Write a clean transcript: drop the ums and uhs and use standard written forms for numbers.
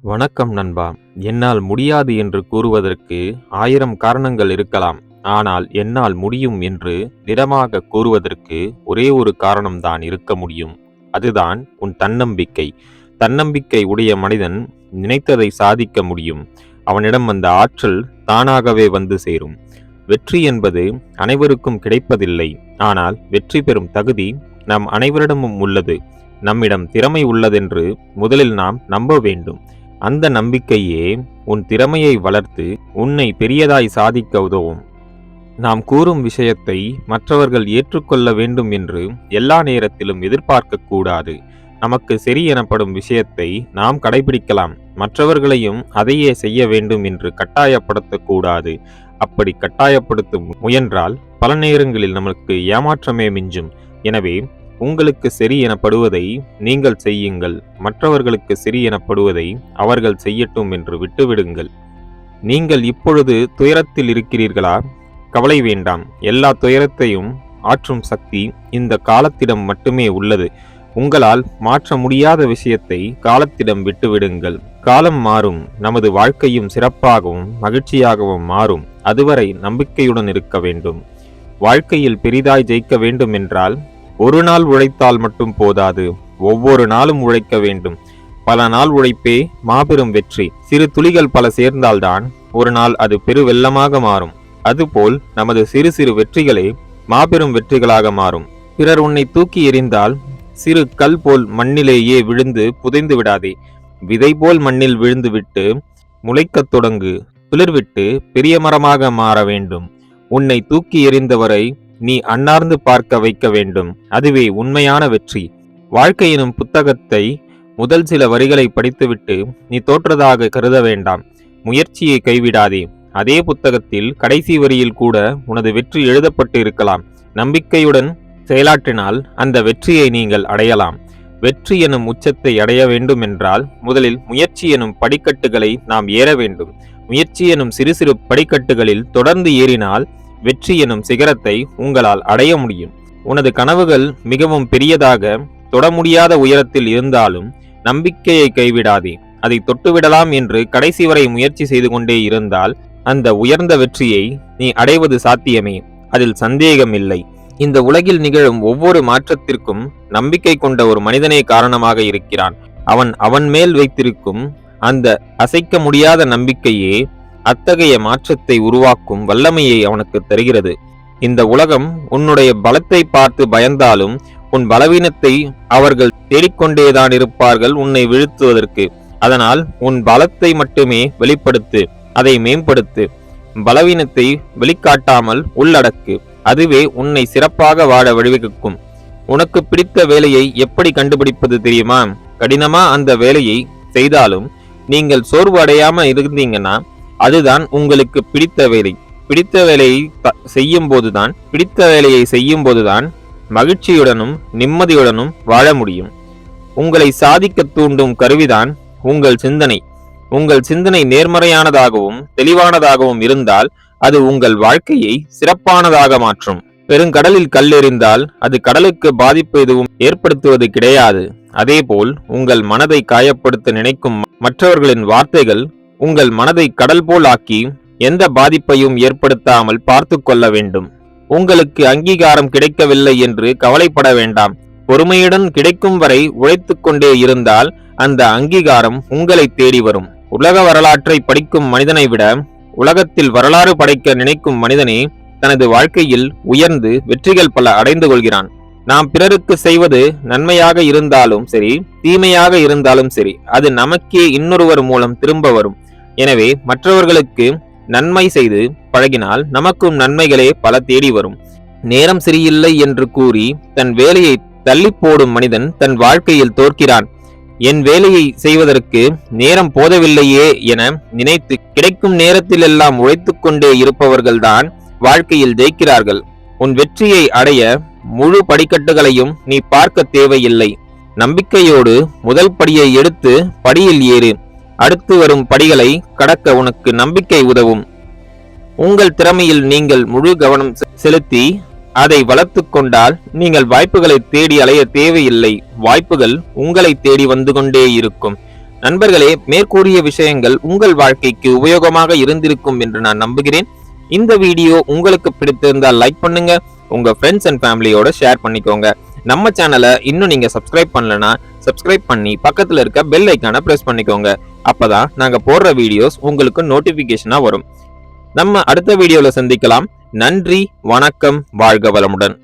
வணக்கம் நண்பா. என்னால் முடியாது என்று கூறுவதற்கு 1000 காரணங்கள் இருக்கலாம். ஆனால் என்னால் முடியும் என்று திடமாக கூறுவதற்கு ஒரே ஒரு காரணம்தான் இருக்க முடியும். அதுதான் உன் தன்னம்பிக்கை. தன்னம்பிக்கை உடைய மனிதன் நினைத்ததை சாதிக்க முடியும். அவனிடம் அந்த ஆற்றல் தானாகவே வந்து சேரும். வெற்றி என்பது அனைவருக்கும் கிடைப்பதில்லை. ஆனால் வெற்றி பெறும் தகுதி நம் அனைவரிடமும் உள்ளது. நம்மிடம் திறமை உள்ளதென்று முதலில் நாம் நம்ப வேண்டும். அந்த நம்பிக்கையே உன் திறமையை வளர்த்து உன்னை பெரியதாய் சாதிக்க உதவும். நாம் கூறும் விஷயத்தை மற்றவர்கள் ஏற்றுக்கொள்ள வேண்டும் என்று எல்லா நேரத்திலும் எதிர்பார்க்க கூடாது. நமக்கு சரி எனப்படும் விஷயத்தை நாம் கடைபிடிக்கலாம். மற்றவர்களையும் அதையே செய்ய வேண்டும் என்று கட்டாயப்படுத்தக்கூடாது. அப்படி கட்டாயப்படுத்த முயன்றால் பல நேரங்களில் நமக்கு ஏமாற்றமே மிஞ்சும். எனவே உங்களுக்கு சரி எனப்படுவதை நீங்கள் செய்யுங்கள். மற்றவர்களுக்கு சரி எனப்படுவதை அவர்கள் செய்யட்டும் என்று விட்டுவிடுங்கள். நீங்கள் இப்பொழுது துயரத்தில் இருக்கிறீர்களா? கவலை வேண்டாம். எல்லா துயரத்தையும் ஆற்றும் சக்தி இந்த காலத்திடம் மட்டுமே உள்ளது. உங்களால் மாற்ற முடியாத விஷயத்தை காலத்திடம் விட்டுவிடுங்கள். காலம் மாறும். நமது வாழ்க்கையும் சிறப்பாகவும் மகிழ்ச்சியாகவும் மாறும். அதுவரை நம்பிக்கையுடன் இருக்க வேண்டும். வாழ்க்கையில் பெரிதாய் ஜெயிக்க வேண்டும் என்றால் ஒரு நாள் உழைத்தால் மட்டும் போதாது. ஒவ்வொரு நாளும் உழைக்க வேண்டும். பல நாள் உழைப்பே மாபெரும் வெற்றி. சிறு துளிகள் பல சேர்ந்தால்தான் ஒரு நாள் அது பெருவெள்ளமாக மாறும். அதுபோல் நமது சிறு சிறு வெற்றிகளே மாபெரும் வெற்றிகளாக மாறும். பிறர் உன்னை தூக்கி எறிந்தால் சிறு கல் போல் மண்ணிலேயே விழுந்து புதைந்து விடாதே. விதை போல் மண்ணில் விழுந்து விட்டு முளைக்கத் தொடங்கு. துளிர்விட்டு பெரிய மரமாக மாற வேண்டும். உன்னை தூக்கி எறிந்தவரை நீ அன்னார்ந்து பார்க்க வைக்க வேண்டும். அதுவே உண்மையான வெற்றி. வாழ்க்கை எனும் புத்தகத்தை முதல் சில வரிகளை படித்துவிட்டு நீ தோற்றதாக கருத வேண்டாம். முயற்சியை கைவிடாதே. அதே புத்தகத்தில் கடைசி வரியில் கூட உனது வெற்றி எழுதப்பட்டு இருக்கலாம். நம்பிக்கையுடன் செயலாற்றினால் அந்த வெற்றியை நீங்கள் அடையலாம். வெற்றி எனும் உச்சத்தை அடைய வேண்டும் என்றால் முதலில் முயற்சி எனும் படிக்கட்டுகளை நாம் ஏற வேண்டும். முயற்சி எனும் சிறு சிறு படிக்கட்டுகளில் தொடர்ந்து ஏறினால் வெற்றி எனும் சிகரத்தை உங்களால் அடைய முடியும். உனது கனவுகள் மிகவும் பெரியதாக தொட முடியாத உயரத்தில் இருந்தாலும் நம்பிக்கையை கைவிடாதே. அதை தொட்டுவிடலாம் என்று கடைசி வரை முயற்சி செய்து கொண்டே இருந்தால் அந்த உயர்ந்த வெற்றியை நீ அடைவது சாத்தியமே. அதில் சந்தேகம் இல்லை. இந்த உலகில் நிகழும் ஒவ்வொரு மாற்றத்திற்கும் நம்பிக்கை கொண்ட ஒரு மனிதனே காரணமாக இருக்கிறான். அவன் மேல் வைத்திருக்கும் அந்த அசைக்க முடியாத நம்பிக்கையே அத்தகைய மாற்றத்தை உருவாக்கும் வல்லமையை அவனுக்கு தருகிறது. இந்த உலகம் உன்னுடைய பலத்தை பார்த்து பயந்தாலும் உன் பலவீனத்தை அவர்கள் தேடிக்கொண்டேதான் இருப்பார்கள் உன்னை வீழ்த்துவதற்கு. அதனால் உன் பலத்தை மட்டுமே வெளிப்படுத்து, அதை மேம்படுத்து. பலவீனத்தை வெளிக்காட்டாமல் உள்ளடக்கு. அதுவே உன்னை சிறப்பாக வாழ வழிவகுக்கும். உனக்கு பிடித்த வேலையை எப்படி கண்டுபிடிப்பது தெரியுமா? கடினமா அந்த வேலையை செய்தாலும் நீங்கள் சோர்வு அடையாம இருந்தீங்கன்னா அதுதான் உங்களுக்கு பிடித்த வேலை. பிடித்த வேலையை செய்யும் போதுதான் மகிழ்ச்சியுடனும் நிம்மதியுடனும் வாழ முடியும். உங்களை சாதிக்க தூண்டும் கருவிதான் உங்கள் சிந்தனை. உங்கள் சிந்தனை நேர்மறையானதாகவும் தெளிவானதாகவும் இருந்தால் அது உங்கள் வாழ்க்கையை சிறப்பானதாக மாற்றும். பெருங்கடலில் கல் எறிந்தால் அது கடலுக்கு பாதிப்பு எதுவும் ஏற்படுத்துவது கிடையாது. அதேபோல் உங்கள் மனதை காயப்படுத்த நினைக்கும் மற்றவர்களின் வார்த்தைகள் உங்கள் மனதை கடல் போல் ஆக்கி எந்த பாதிப்பையும் ஏற்படுத்தாமல் பார்த்து கொள்ள வேண்டும். உங்களுக்கு அங்கீகாரம் கிடைக்கவில்லை என்று கவலைப்பட வேண்டாம். பொறுமையுடன் கிடைக்கும் வரை உழைத்து கொண்டே இருந்தால் அந்த அங்கீகாரம் உங்களை தேடி வரும். உலக வரலாற்றை படிக்கும் மனிதனை விட உலகத்தில் வரலாறு படைக்க நினைக்கும் மனிதனே தனது வாழ்க்கையில் உயர்ந்து வெற்றிகள் பல அடைந்து கொள்கிறான். நாம் பிறருக்கு செய்வது நன்மையாக இருந்தாலும் சரி, தீமையாக இருந்தாலும் சரி, அது நமக்கே இன்னொருவர் மூலம் திரும்ப வரும். எனவே மற்றவர்களுக்கு நன்மை செய்து பழகினால் நமக்கும் நன்மைகளே பல தேடி வரும். நேரம் சரியில்லை என்று கூறி தன் வேலையை தள்ளி போடும் மனிதன் தன் வாழ்க்கையில் தோற்கிறான். என் வேலையை செய்வதற்கு நேரம் போதவில்லையே என நினைத்து கிடைக்கும் நேரத்திலெல்லாம் உழைத்து கொண்டே இருப்பவர்கள்தான் வாழ்க்கையில் ஜெயிக்கிறார்கள். உன் வெற்றியை அடைய முழு படிக்கட்டுகளையும் நீ பார்க்க தேவையில்லை. நம்பிக்கையோடு முதல் படியை எடுத்து படியில் ஏறு. அடுத்து வரும் படிகளை கடக்க உனக்கு நம்பிக்கை உதவும். உங்கள் திறமையில் நீங்கள் முழு கவனம் செலுத்தி அதை வளர்த்து கொண்டால் நீங்கள் வாய்ப்புகளை தேடி அலைய தேவையில்லை. வாய்ப்புகள் உங்களை தேடி வந்து கொண்டே இருக்கும். நண்பர்களே, மேற்கூறிய விஷயங்கள் உங்கள் வாழ்க்கைக்கு உபயோகமாக இருந்திருக்கும் என்று நான் நம்புகிறேன். இந்த வீடியோ உங்களுக்கு பிடித்திருந்தால் லைக் பண்ணுங்க, உங்க ஃப்ரெண்ட்ஸ் அண்ட் ஃபேமிலியோட ஷேர் பண்ணிக்கோங்க. நம்ம சேனலை இன்னும் நீங்க சப்ஸ்கிரைப் பண்ணலனா சப்ஸ்கிரைப் பண்ணி பக்கத்துல இருக்க பெல் ஐக்கானை பிரஸ் பண்ணிக்கோங்க. அப்பதான் நாங்க போடுற வீடியோஸ் உங்களுக்கு நோட்டிபிகேஷனா வரும். நம்ம அடுத்த வீடியோல சந்திக்கலாம். நன்றி, வணக்கம், வாழ்க வளமுடன்.